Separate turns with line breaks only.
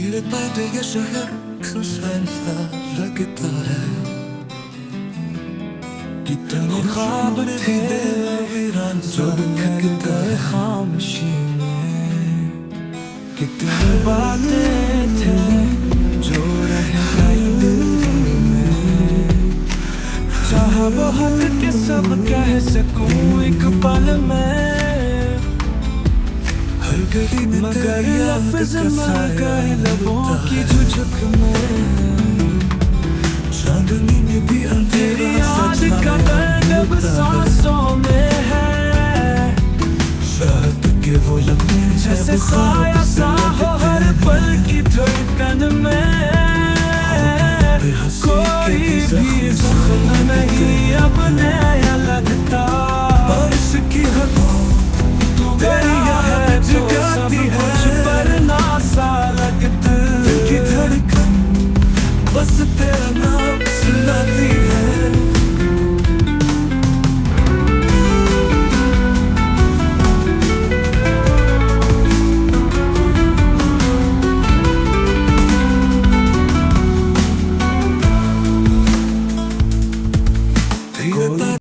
मेरे पैदे ये शहर खुशहाल सा लगता है। कितने ख्वाब थे वीरान जो बिखर गए खामोशी में, कितनी बातें थे जो रह गई दिल में। चाहा बहुत कि सब कह सकूं एक पल में, मगर लफ्ज़ मर गए लबों की झुझक में। चांदनी में भी अंधेरी याद का दर्द अब सांसों में है। शहद के वो लम्हे जैसे साया सा